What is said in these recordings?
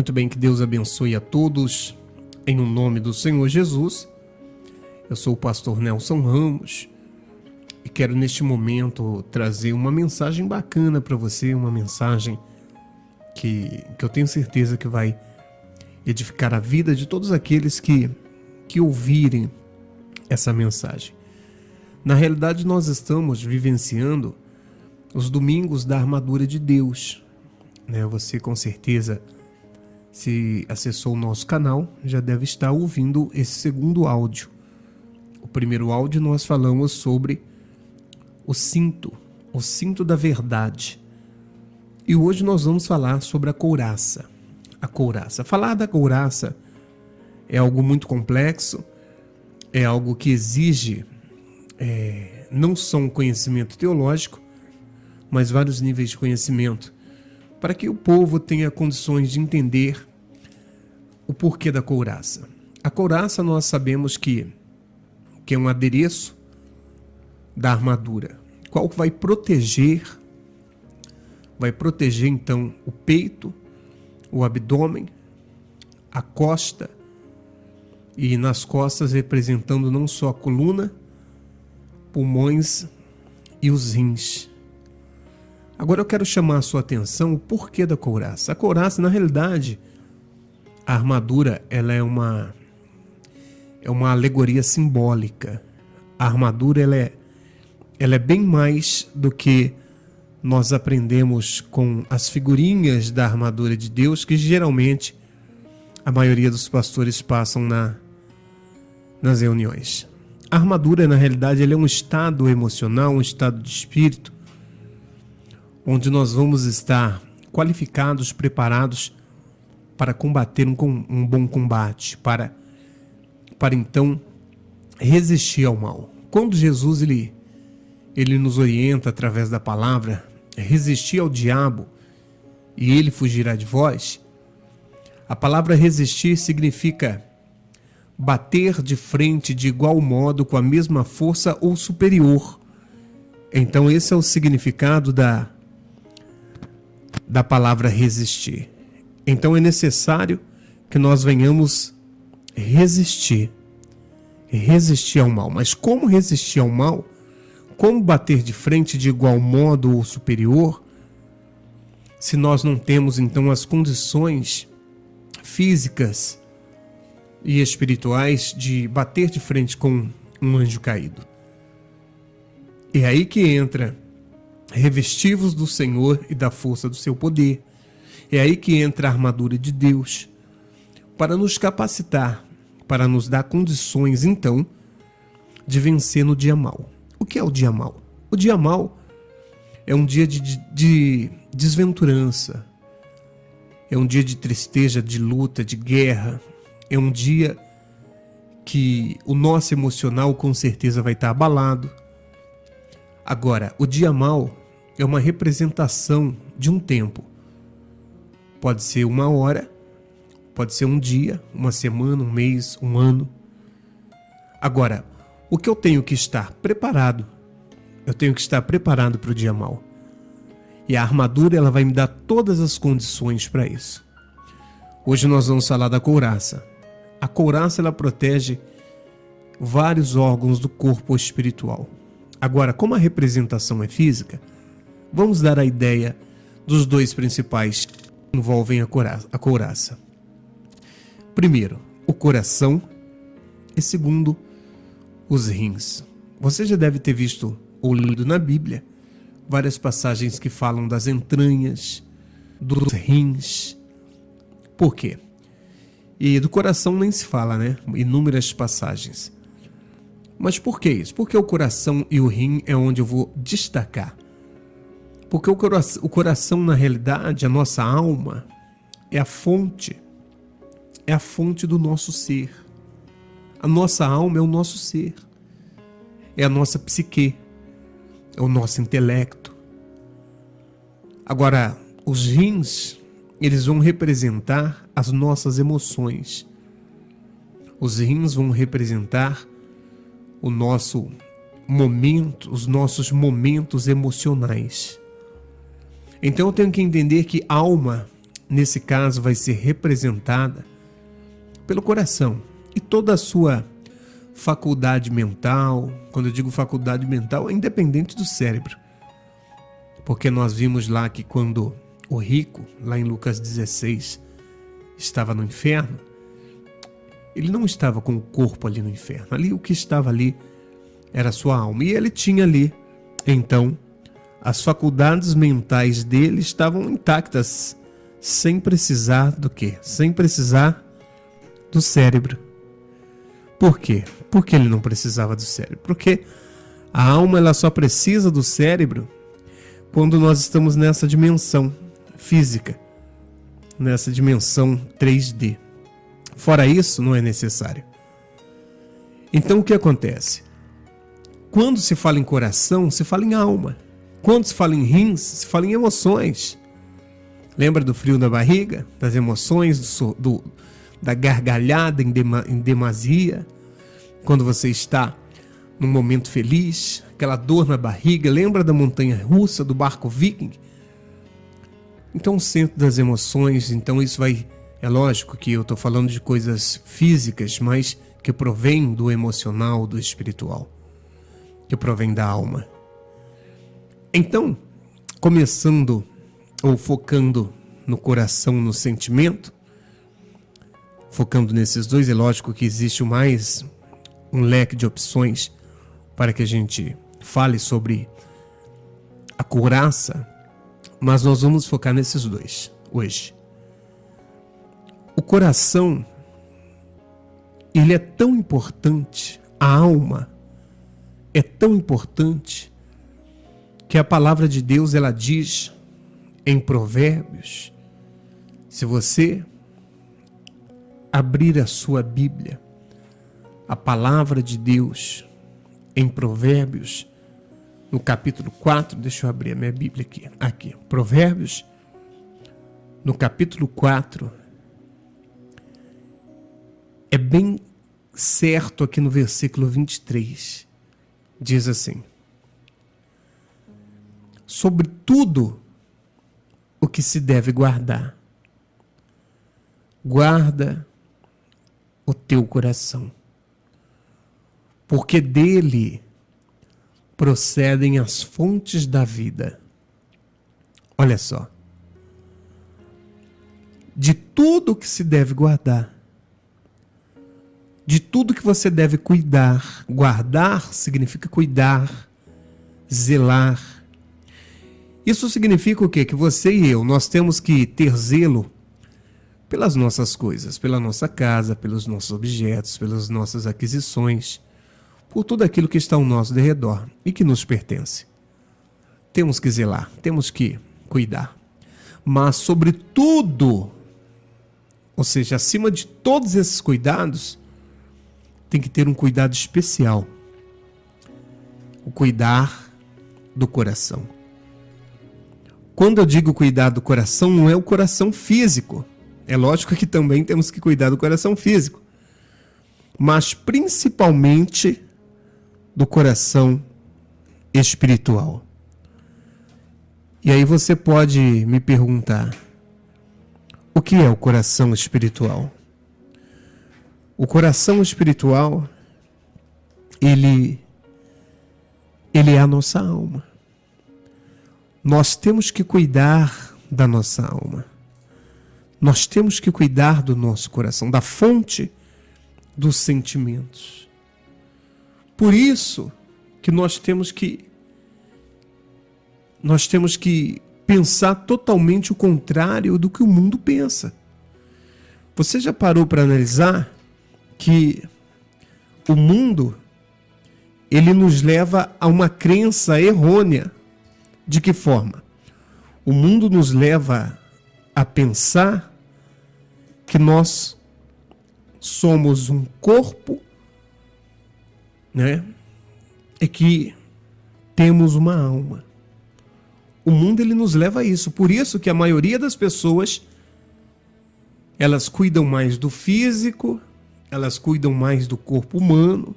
Muito bem, que Deus abençoe a todos, em nome do Senhor Jesus. Eu sou o pastor Nelson Ramos e quero neste momento trazer uma mensagem bacana para você, uma mensagem que eu tenho certeza que vai edificar a vida de todos aqueles que ouvirem essa mensagem. Na realidade, nós estamos vivenciando os domingos da armadura de Deus, né? Você com certeza, se acessou o nosso canal, já deve estar ouvindo esse segundo áudio. O primeiro áudio nós falamos sobre o cinto da verdade. E hoje nós vamos falar sobre a couraça. A couraça. Falar da couraça é algo muito complexo, é algo que exige não só um conhecimento teológico, mas vários níveis de conhecimento, para que o povo tenha condições de entender o porquê da couraça. A couraça nós sabemos que é um adereço da armadura, qual vai proteger então o peito, o abdômen, a costa, e nas costas representando não só a coluna, pulmões e os rins. Agora eu quero chamar a sua atenção o porquê da couraça. A couraça, na realidade, a armadura, ela é uma alegoria simbólica. A armadura, ela é bem mais do que nós aprendemos com as figurinhas da armadura de Deus, que geralmente a maioria dos pastores passam nas reuniões. A armadura, na realidade, ela é um estado emocional, um estado de espírito, onde nós vamos estar qualificados, preparados para combater um bom combate, para então resistir ao mal. Quando Jesus ele nos orienta através da palavra, resistir ao diabo e ele fugirá de vós, a palavra resistir significa bater de frente de igual modo, com a mesma força ou superior. Então esse é o significado da palavra resistir. Então é necessário que nós venhamos resistir ao mal. Mas como resistir ao mal? Como bater de frente de igual modo ou superior, se nós não temos então as condições físicas e espirituais de bater de frente com um anjo caído? É aí que entra revestivos do Senhor e da força do seu poder. É aí que entra a armadura de Deus, para nos capacitar, para nos dar condições, então, de vencer no dia mau. O que é o dia mau? O dia mau é um dia de desventurança, é um dia de tristeza, de luta, de guerra, é um dia que o nosso emocional com certeza vai estar abalado. Agora, o dia mau é uma representação de um tempo. Pode ser uma hora, pode ser um dia, uma semana, um mês, um ano. Agora, o que eu tenho que estar preparado? Eu tenho que estar preparado para o dia mau. E a armadura, ela vai me dar todas as condições para isso. Hoje nós vamos falar da couraça. A couraça, ela protege vários órgãos do corpo espiritual. Agora, como a representação é física, vamos dar a ideia dos dois principais que envolvem a couraça. Primeiro, o coração, e segundo, os rins. Você já deve ter visto ou lido na Bíblia várias passagens que falam das entranhas, dos rins. Por quê? E do coração nem se fala, né? Inúmeras passagens. Mas por que isso? Porque o coração e o rim é onde eu vou destacar. Porque o coração, na realidade, a nossa alma, é a fonte do nosso ser. A nossa alma é o nosso ser, é a nossa psique, é o nosso intelecto. Agora, os rins, eles vão representar as nossas emoções. Os rins vão representar o nosso momento, os nossos momentos emocionais. Então eu tenho que entender que alma nesse caso, vai ser representada pelo coração e toda a sua faculdade mental. Quando eu digo faculdade mental, é independente do cérebro. Porque nós vimos lá que quando o rico, lá em Lucas 16, estava no inferno, ele não estava com o corpo ali no inferno. Ali, o que estava ali era a sua alma. E ele tinha ali, então, as faculdades mentais dele estavam intactas, sem precisar do quê? Sem precisar do cérebro. Por quê? Por que ele não precisava do cérebro? Porque a alma ela só precisa do cérebro quando nós estamos nessa dimensão física, nessa dimensão 3D. Fora isso, não é necessário. Então, o que acontece? Quando se fala em coração, se fala em alma. Quando se fala em rins, se fala em emoções. Lembra do frio da barriga? Das emoções, da gargalhada em demasia? Quando você está num momento feliz, aquela dor na barriga, lembra da montanha russa, do barco viking? Então, o centro das emoções, então isso vai... É lógico que eu estou falando de coisas físicas, mas que provém do emocional, do espiritual, que provém da alma. Então, começando ou focando no coração, no sentimento, focando nesses dois, é lógico que existe mais um leque de opções para que a gente fale sobre a couraça, mas nós vamos focar nesses dois hoje. O coração, ele é tão importante, a alma é tão importante, que a palavra de Deus, ela diz em Provérbios, se você abrir a sua Bíblia, a palavra de Deus em Provérbios, no capítulo 4, deixa eu abrir a minha Bíblia aqui, Provérbios, no capítulo 4, é bem certo aqui no versículo 23, diz assim: sobre tudo o que se deve guardar, guarda o teu coração, porque dele procedem as fontes da vida. Olha só. De tudo que se deve guardar, de tudo que você deve cuidar. Guardar significa cuidar, zelar. Isso significa o quê? Que você e eu, nós temos que ter zelo pelas nossas coisas, pela nossa casa, pelos nossos objetos, pelas nossas aquisições, por tudo aquilo que está ao nosso derredor e que nos pertence. Temos que zelar, temos que cuidar. Mas sobre tudo, ou seja, acima de todos esses cuidados, tem que ter um cuidado especial. O cuidar do coração. Quando eu digo cuidar do coração, não é o coração físico. É lógico que também temos que cuidar do coração físico. Mas principalmente do coração espiritual. E aí você pode me perguntar, o que é o coração espiritual? O coração espiritual, ele é a nossa alma. Nós temos que cuidar da nossa alma. Nós temos que cuidar do nosso coração, da fonte dos sentimentos. Por isso que nós temos que pensar totalmente o contrário do que o mundo pensa. Você já parou para analisar que o mundo, ele nos leva a uma crença errônea? De que forma? O mundo nos leva a pensar que nós somos um corpo, né? E que temos uma alma. O mundo, ele nos leva a isso. Por isso que a maioria das pessoas, elas cuidam mais do físico, elas cuidam mais do corpo humano,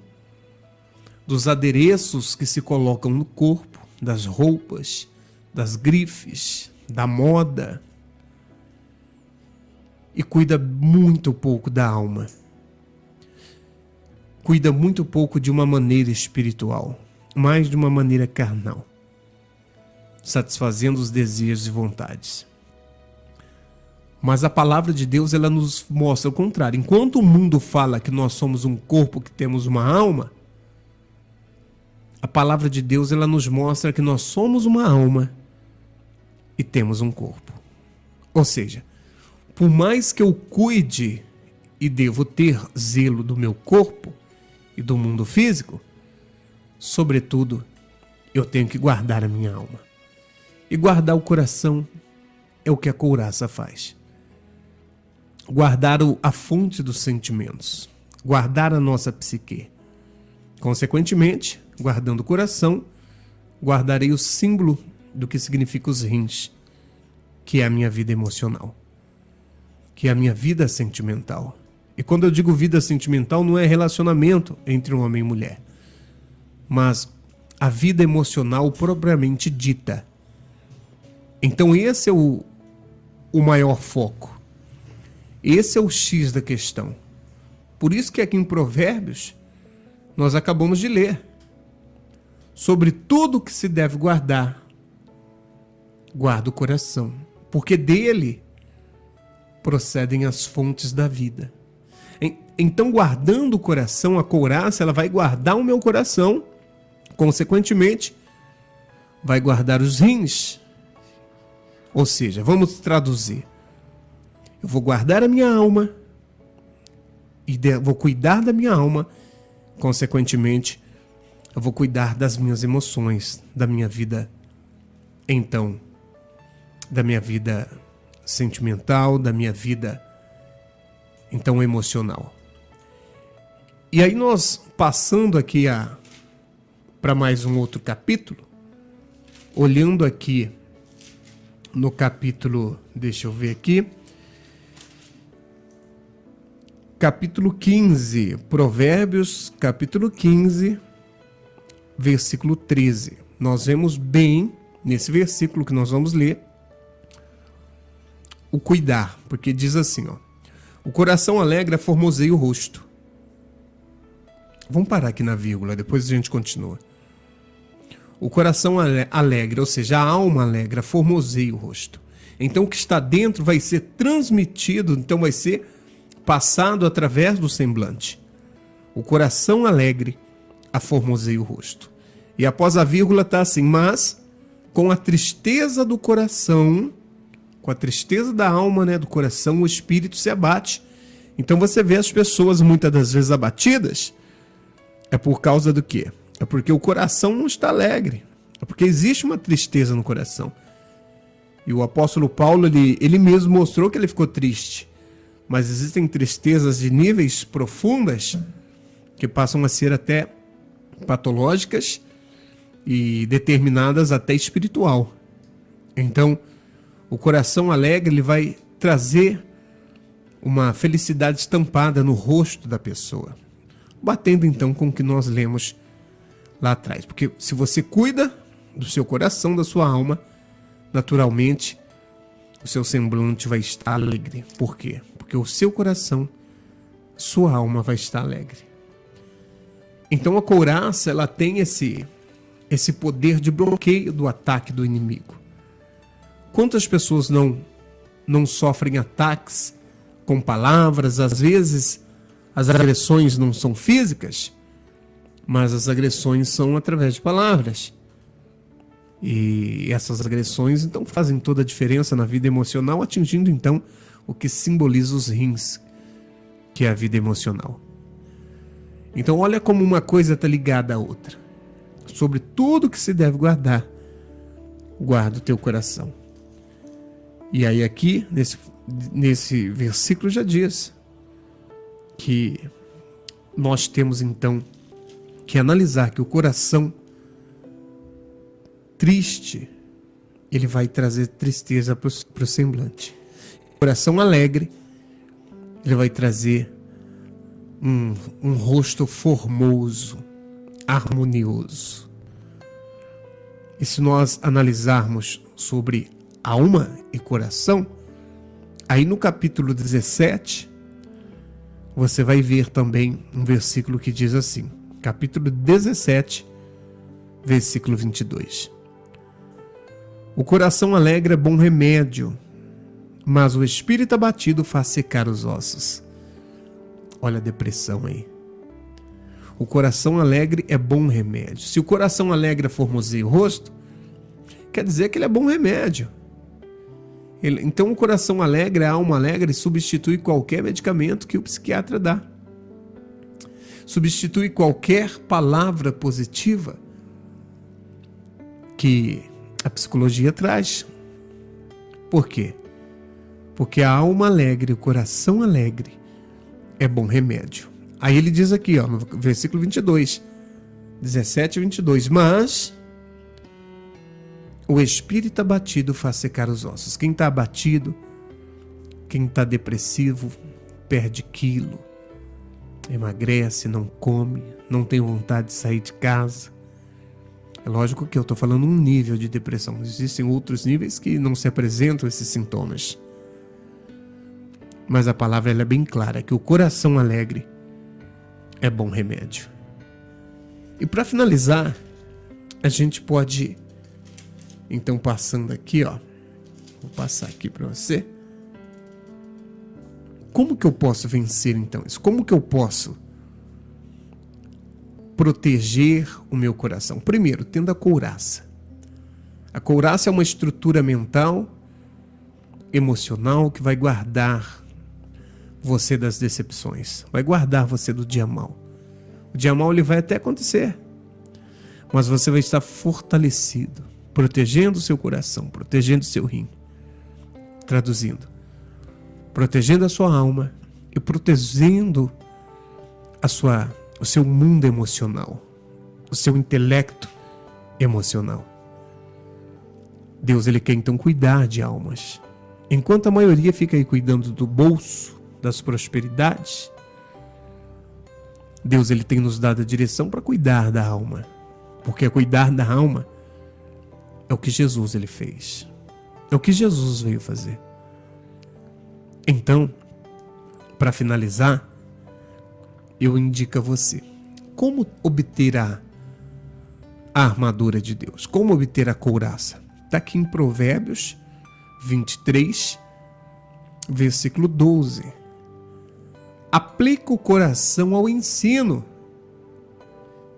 dos adereços que se colocam no corpo, das roupas, das grifes, da moda. e cuida muito pouco da alma. Cuida muito pouco de uma maneira espiritual, mais de uma maneira carnal, satisfazendo os desejos e vontades. Mas a palavra de Deus, ela nos mostra o contrário. Enquanto o mundo fala que nós somos um corpo, que temos uma alma, a palavra de Deus, ela nos mostra que nós somos uma alma e temos um corpo. Ou seja, por mais que eu cuide e devo ter zelo do meu corpo e do mundo físico, sobretudo, eu tenho que guardar a minha alma. E guardar o coração é o que a couraça faz. Guardar a fonte dos sentimentos. Guardar a nossa psique. Consequentemente, guardando o coração, guardarei o símbolo do que significa os rins, que é a minha vida emocional, que é a minha vida sentimental. E quando eu digo vida sentimental, não é relacionamento entre um homem e mulher, mas a vida emocional propriamente dita. Então esse é o maior foco. Esse é o X da questão. Por isso que aqui em Provérbios, nós acabamos de ler sobre tudo que se deve guardar. Guarda o coração, porque dele procedem as fontes da vida. Então, guardando o coração, a couraça, ela vai guardar o meu coração, consequentemente, vai guardar os rins. Ou seja, vamos traduzir. Eu vou guardar a minha alma e vou cuidar da minha alma, consequentemente, eu vou cuidar das minhas emoções, da minha vida, então, da minha vida sentimental, da minha vida, então, emocional. E aí nós, passando aqui para mais um outro capítulo, olhando aqui no capítulo, deixa eu ver aqui, capítulo 15, Provérbios, capítulo 15, versículo 13. Nós vemos bem, nesse versículo que nós vamos ler, o cuidar, porque diz assim, ó: o coração alegre formoseia o rosto. Vamos parar aqui na vírgula, depois a gente continua. O coração alegre, ou seja, a alma alegre, formoseia o rosto. Então o que está dentro vai ser transmitido, então vai ser passado através do semblante. O coração alegre formoseia o rosto. E após a vírgula está assim: mas com a tristeza do coração, com a tristeza da alma, né, do coração, o espírito se abate. Então você vê as pessoas muitas das vezes abatidas, é por causa do quê? É porque o coração não está alegre. É porque existe uma tristeza no coração. E o apóstolo Paulo, ele mesmo mostrou que ele ficou triste. Mas existem tristezas de níveis profundas que passam a ser até patológicas e determinadas até espiritual. Então, o coração alegre, ele vai trazer uma felicidade estampada no rosto da pessoa, batendo então com o que nós lemos lá atrás. Porque se você cuida do seu coração, da sua alma, naturalmente o seu semblante vai estar alegre. Por quê? Porque o seu coração, sua alma vai estar alegre. Então a couraça, ela tem esse poder de bloqueio do ataque do inimigo. Quantas pessoas não sofrem ataques com palavras? Às vezes as agressões não são físicas, mas as agressões são através de palavras. E essas agressões então fazem toda a diferença na vida emocional, atingindo então o que simboliza os rins, que é a vida emocional. Então olha como uma coisa está ligada à outra. Sobre tudo que se deve guardar, guarda o teu coração. E aí aqui, nesse versículo já diz que nós temos então que analisar que o coração triste, ele vai trazer tristeza para o semblante. O coração alegre, ele vai trazer um rosto formoso, harmonioso. E se nós analisarmos sobre alma e coração, Aí no capítulo 17, você vai ver também um versículo que diz assim, capítulo 17, versículo 22. O coração alegre é bom remédio, mas o espírito abatido faz secar os ossos. Olha a depressão aí. O coração alegre é bom remédio. Se o coração alegre formoseia o rosto, quer dizer que ele é bom remédio. Então o coração alegre, a alma alegre, substitui qualquer medicamento que o psiquiatra dá. Substitui qualquer palavra positiva que a psicologia traz. Por quê? Porque a alma alegre, o coração alegre, é bom remédio. Aí ele diz aqui, no versículo 22, 17 e 22, mas o espírito abatido faz secar os ossos. Quem está abatido, quem está depressivo, perde quilo, emagrece, não come, não tem vontade de sair de casa. É lógico que eu estou falando um nível de depressão. Existem outros níveis que não se apresentam esses sintomas. Mas a palavra ela é bem clara, que o coração alegre é bom remédio. E para finalizar, a gente pode, então passando aqui, vou passar aqui para você. Como que eu posso vencer então isso? Como que eu posso proteger o meu coração? Primeiro, tendo a couraça. A couraça é uma estrutura mental, emocional, que vai guardar você das decepções, vai guardar você do dia mau. O dia mau ele vai até acontecer, mas você vai estar fortalecido, protegendo o seu coração, protegendo o seu rim. Traduzindo, protegendo a sua alma e protegendo o seu mundo emocional, o seu intelecto emocional. Deus ele quer então cuidar de almas. Enquanto a maioria fica aí cuidando do bolso, das prosperidades, Deus ele tem nos dado a direção para cuidar da alma, porque cuidar da alma é o que Jesus ele fez, é o que Jesus veio fazer. Então, para finalizar, eu indico a você como obter a armadura de Deus, como obter a couraça. Está aqui em Provérbios 23, versículo 12. Aplica o coração ao ensino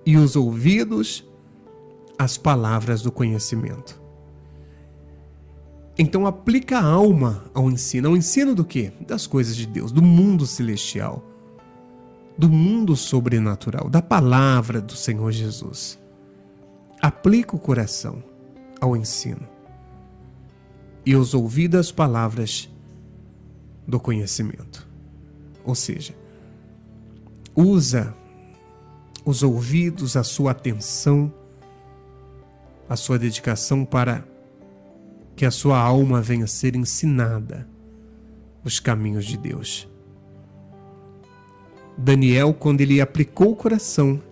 e os ouvidos às palavras do conhecimento. Então aplica a alma ao ensino. Ao ensino do quê? Das coisas de Deus, do mundo celestial, do mundo sobrenatural, da palavra do Senhor Jesus. Aplica o coração ao ensino e os ouvidos às palavras do conhecimento. Ou seja, usa os ouvidos, a sua atenção, a sua dedicação para que a sua alma venha a ser ensinada os caminhos de Deus. Daniel, quando ele aplicou o coração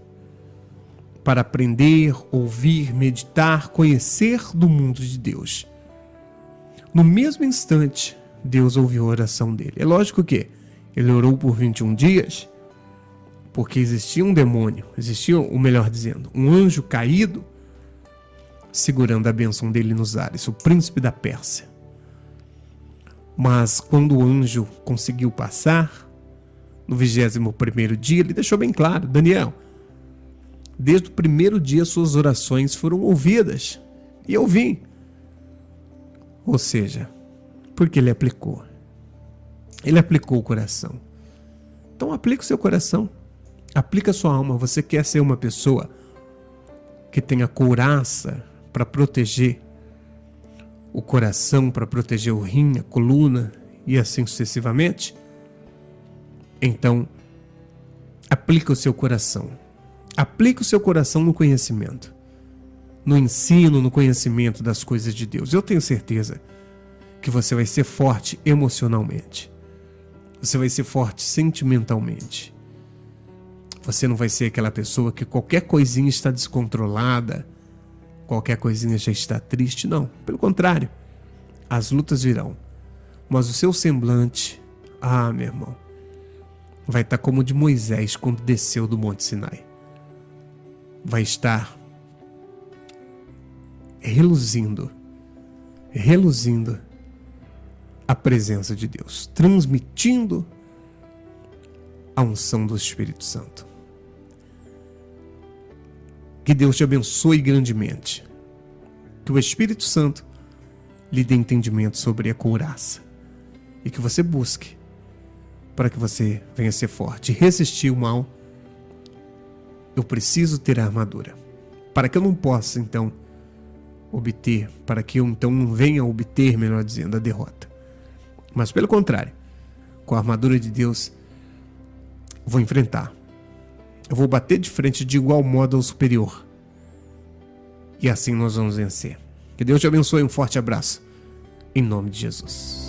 para aprender, ouvir, meditar, conhecer do mundo de Deus, no mesmo instante, Deus ouviu a oração dele. É lógico que ele orou por 21 dias, porque existia um demônio, existia, ou melhor dizendo, um anjo caído, segurando a bênção dele nos ares, o príncipe da Pérsia. Mas quando o anjo conseguiu passar, no 21º dia, ele deixou bem claro: Daniel, desde o primeiro dia suas orações foram ouvidas, e eu vim. Ou seja, porque ele aplicou o coração. Então aplica o seu coração, aplica a sua alma. Você quer ser uma pessoa que tenha couraça para proteger o coração, para proteger o rim, a coluna e assim sucessivamente? Então, aplica o seu coração. Aplica o seu coração no conhecimento, no ensino, no conhecimento das coisas de Deus. Eu tenho certeza que você vai ser forte emocionalmente. Você vai ser forte sentimentalmente. Você não vai ser aquela pessoa que qualquer coisinha está descontrolada, qualquer coisinha já está triste. Não, pelo contrário. As lutas virão, mas o seu semblante, meu irmão, vai estar como o de Moisés quando desceu do Monte Sinai. Vai estar reluzindo a presença de Deus, transmitindo a unção do Espírito Santo. Que Deus te abençoe grandemente. Que o Espírito Santo lhe dê entendimento sobre a couraça. E que você busque para que você venha ser forte. Resistir o mal, eu preciso ter a armadura. Para que eu não possa, então, obter, para que eu, então, não venha obter, melhor dizendo, a derrota. Mas, pelo contrário, com a armadura de Deus, eu vou enfrentar. Eu vou bater de frente de igual modo ao superior. E assim nós vamos vencer. Que Deus te abençoe. Um forte abraço. Em nome de Jesus.